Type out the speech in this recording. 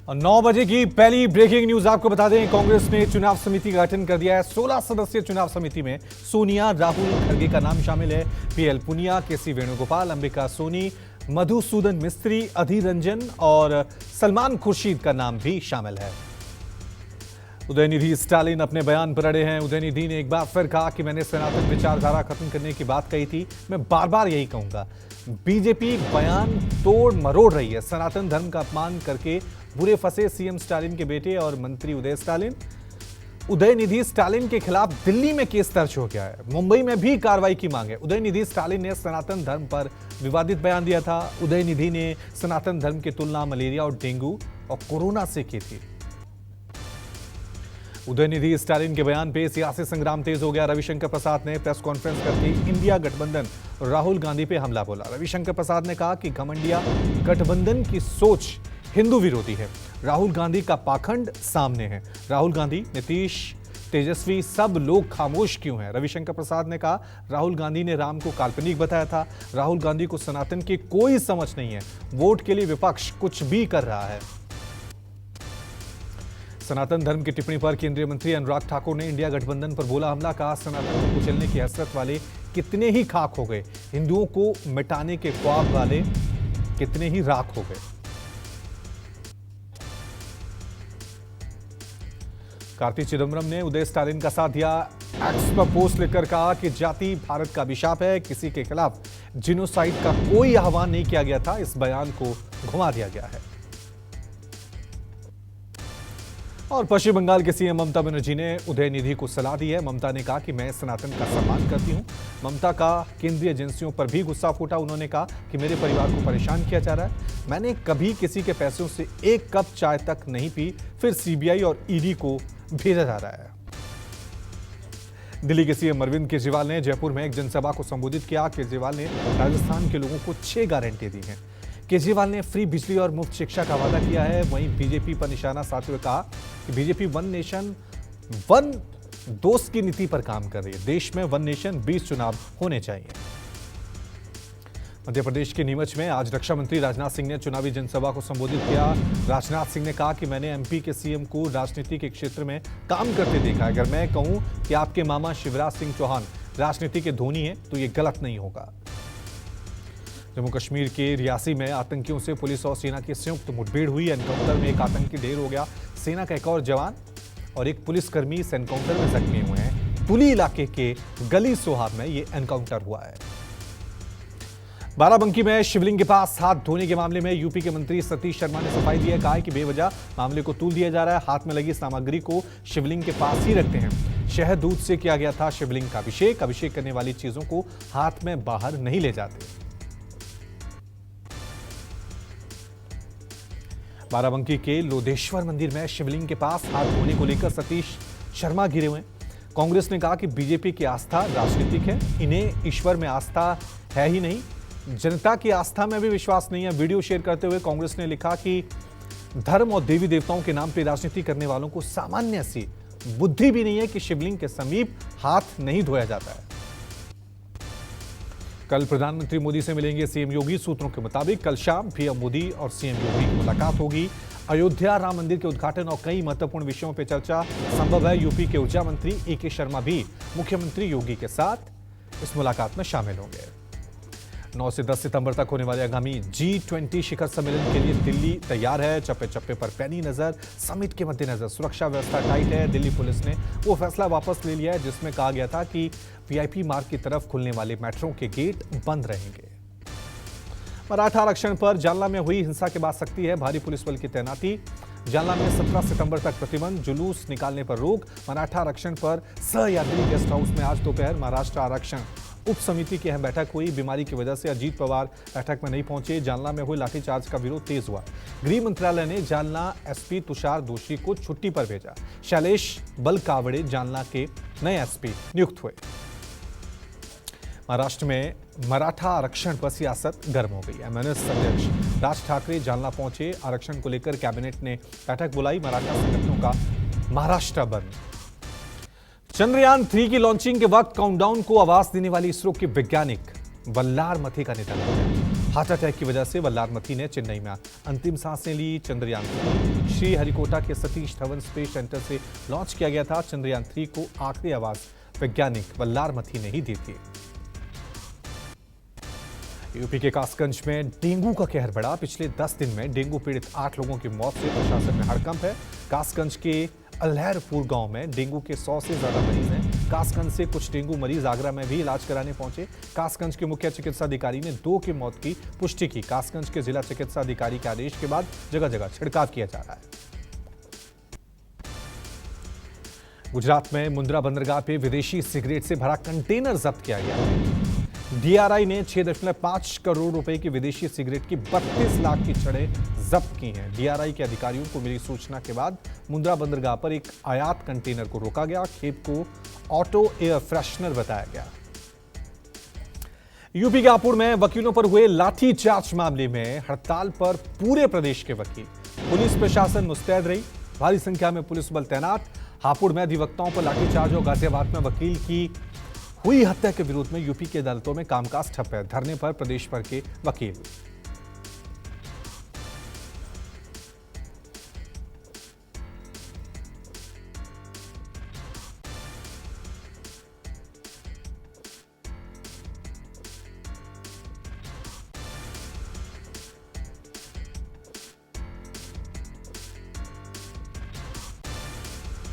और 9 बजे की पहली ब्रेकिंग न्यूज आपको बता दें, कांग्रेस ने चुनाव समिति का गठन कर दिया है। 16 सदस्यीय चुनाव समिति में सोनिया राहुल खड़गे का नाम शामिल है। पीएल पुनिया, केसी वेणुगोपाल, अंबिका सोनी, मधुसूदन मिस्त्री, अधीर रंजन और सलमान खुर्शीद का नाम भी शामिल है। उदयनिधि स्टालिन अपने बयान पर अड़े हैं। उदयनिधि ने एक बार फिर कहा कि मैंने सनातन विचारधारा खत्म करने की बात कही थी, मैं बार बार यही कहूंगा। बीजेपी बयान तोड़ मरोड़ रही है। सनातन धर्म का अपमान करके बुरे फंसे सीएम स्टालिन के बेटे और मंत्री उदयनिधि स्टालिन के खिलाफ दिल्ली में केस दर्ज हो गया है। मुंबई में भी कार्रवाई की मांग है। उदयनिधि स्टालिन ने सनातन धर्म पर विवादित बयान दिया था। उदयनिधि ने सनातन धर्म की तुलना मलेरिया और डेंगू और कोरोना से की थी। उदयनिधि स्टालिन के बयान पे सियासी संग्राम तेज हो गया। रविशंकर प्रसाद ने प्रेस कॉन्फ्रेंस करके इंडिया गठबंधन राहुल गांधी पे हमला बोला। रविशंकर प्रसाद ने कहा कि घमंडिया गठबंधन की सोच हिंदू विरोधी है। राहुल गांधी का पाखंड सामने है। राहुल गांधी, नीतीश, तेजस्वी सब लोग खामोश क्यों हैं? रविशंकर प्रसाद ने कहा राहुल गांधी ने राम को काल्पनिक बताया था। राहुल गांधी को सनातन की कोई समझ नहीं है। वोट के लिए विपक्ष कुछ भी कर रहा है। सनातन धर्म की टिप्पणी पर केंद्रीय मंत्री अनुराग ठाकुर ने इंडिया गठबंधन पर बोला हमला। कहा सनातन को कुचलने की हसरत वाले कितने ही खाक हो गए, हिंदुओं को मिटाने के ख्वाब वाले कितने ही राख हो गए। कार्ति चिदंबरम ने उदय स्टालिन का साथ दिया। एक्स पर पोस्ट लिखकर कहा कि जाति भारत का अभिशाप है, किसी के खिलाफ जिनोसाइड का कोई आह्वान नहीं किया गया था। इस बयान को घुमा दिया गया है। और पश्चिम बंगाल के सीएम ममता बनर्जी ने उदयनिधि को सलाह दी है। ममता ने कहा कि मैं सनातन का सम्मान करती हूं। ममता का केंद्रीय एजेंसियों पर भी गुस्सा फूटा। उन्होंने कहा कि मेरे परिवार को परेशान किया जा रहा है। मैंने कभी किसी के पैसों से एक कप चाय तक नहीं पी, फिर सीबीआई और ईडी को भेजा जा रहा है। दिल्ली के सीएम अरविंद केजरीवाल ने जयपुर में एक जनसभा को संबोधित किया। केजरीवाल ने राजस्थान के लोगों को 6 गारंटी दी हैं। केजरीवाल ने फ्री बिजली और मुफ्त शिक्षा का वादा किया है। वहीं बीजेपी पर निशाना साधते हुए कहा कि बीजेपी वन नेशन वन दोस्त की नीति पर काम कर रही है। देश में वन नेशन 20 चुनाव होने चाहिए। मध्य प्रदेश के नीमच में आज रक्षा मंत्री राजनाथ सिंह ने चुनावी जनसभा को संबोधित किया। राजनाथ सिंह ने कहा कि मैंने एमपी के सीएम को राजनीति के क्षेत्र में काम करते देखा है। अगर मैं कहूं कि आपके मामा शिवराज सिंह चौहान राजनीति के धोनी हैं, तो यह गलत नहीं होगा। जम्मू कश्मीर के रियासी में आतंकियों से पुलिस और सेना की संयुक्त मुठभेड़ हुई। एनकाउंटर में एक आतंकी ढेर हो गया। सेना का एक और जवान और एक पुलिसकर्मी इस एनकाउंटर में जख्मी हुए हैं। तुली इलाके के गली सोहाब में यह एनकाउंटर हुआ है। बाराबंकी में शिवलिंग के पास हाथ धोने के मामले में यूपी के मंत्री सतीश शर्मा ने सफाई दी है। कहा है कि बेवजह मामले को तूल दिया जा रहा है। हाथ में लगी सामग्री को शिवलिंग के पास ही रखते हैं। शहद दूध से किया गया था शिवलिंग का अभिषेक। अभिषेक करने वाली चीजों को हाथ में बाहर नहीं ले जाते। बाराबंकी के लोधेश्वर मंदिर में शिवलिंग के पास हाथ धोने को लेकर सतीश शर्मा घिरे हुए। कांग्रेस ने कहा कि बीजेपी की आस्था राजनीतिक है, इन्हें ईश्वर में आस्था है ही नहीं, जनता की आस्था में भी विश्वास नहीं है। वीडियो शेयर करते हुए कांग्रेस ने लिखा कि धर्म और देवी देवताओं के नाम पर राजनीति करने वालों को सामान्य सी बुद्धि भी नहीं है कि शिवलिंग के समीप हाथ नहीं धोया जाता है। कल प्रधानमंत्री मोदी से मिलेंगे सीएम योगी। सूत्रों के मुताबिक कल शाम पीएम मोदी और सीएम योगी की मुलाकात होगी। अयोध्या राम मंदिर के उद्घाटन और कई महत्वपूर्ण विषयों पर चर्चा संभव है। यूपी के ऊर्जा मंत्री एके शर्मा भी मुख्यमंत्री योगी के साथ इस मुलाकात में शामिल होंगे। 9 से 10 सितंबर तक होने वाले आगामी G20 शिखर सम्मेलन के लिए दिल्ली तैयार है। चप्पे चप्पे पर पैनी नजर। समिट के मद्देनजर सुरक्षा व्यवस्था टाइट है। दिल्ली पुलिस ने वो फैसला वापस ले लिया है जिसमें कहा गया था कि वीआईपी मार्ग की तरफ खुलने वाले मेट्रो के गेट बंद रहेंगे। मराठा आरक्षण पर जालना में हुई हिंसा के बाद सख्ती है। भारी पुलिस बल की तैनाती। जालना में 17 सितंबर तक प्रतिबंध, जुलूस निकालने पर रोक। मराठा आरक्षण पर सह्याद्री गेस्ट हाउस में आज दोपहर महाराष्ट्र आरक्षण उप समिति की अहम बैठक हुई। बीमारी की वजह से अजीत पवार बैठक में नहीं पहुंचे। जालना में हुए लाठीचार्ज का विरोध तेज हुआ। गृह मंत्रालय ने जालना एसपी तुषार दोषी को छुट्टी पर भेजा। शैलेश बलकावड़े जालना के नए एसपी नियुक्त हुए। महाराष्ट्र में मराठा आरक्षण पर सियासत गर्म हो गई। एमएनएस अध्यक्ष राज ठाकरे जालना पहुंचे। आरक्षण को लेकर कैबिनेट ने बैठक बुलाई। मराठा संगठनों का महाराष्ट्र बंद। चंद्रयान 3 की लॉन्चिंग के वक्त काउंटडाउन को आवाज देने वाली इसरो के वैज्ञानिक वल्लार मथे का निधन हो गया। हार्ट अटैक की वजह से वल्लारमथी ने चेन्नई में अंतिम सांसें ली। चंद्रयान-3 श्रीहरिकोटा के सतीश धवन स्पेस सेंटर से लॉन्च किया गया था। चंद्रयान-3 को आखिरी आवाज वैज्ञानिक वल्लारमथी ने ही दी थी। यूपी के कासगंज में डेंगू का कहर बढ़ा। पिछले 10 दिन में डेंगू पीड़ित 8 लोगों की मौत से प्रशासन में हड़कंप है। कासगंज के अल्हैरपुर गांव में डेंगू के 100 से ज्यादा मरीज हैं। कासगंज से कुछ डेंगू मरीज आगरा में भी इलाज कराने पहुंचे। कासगंज के मुख्य चिकित्सा अधिकारी ने 2 की मौत की पुष्टि की। कासगंज के जिला चिकित्सा अधिकारी के आदेश के बाद जगह जगह छिड़काव किया जा रहा है। गुजरात में मुंद्रा बंदरगाह पे विदेशी सिगरेट से भरा कंटेनर जब्त किया गया। डीआरआई ने 6.5 करोड़ रुपए की विदेशी सिगरेट की 32 लाख की छड़ें जब्त की हैं। डीआरआई के अधिकारियों को मिली सूचना के बाद मुंद्रा बंदरगाह पर एक आयात कंटेनर को रोका गया। खेप को ऑटो एयर फ्रेशनर बताया गया। यूपी के हापुड़ में वकीलों पर हुए लाठीचार्ज मामले में हड़ताल पर पूरे प्रदेश के वकील। पुलिस प्रशासन मुस्तैद रही। भारी संख्या में पुलिस बल तैनात। हापुड़ में अधिवक्ताओं पर लाठीचार्ज और गाजियाबाद में वकील की हुई हत्या के विरोध में यूपी की अदालतों में कामकाज ठप है। धरने पर प्रदेश भर के वकील।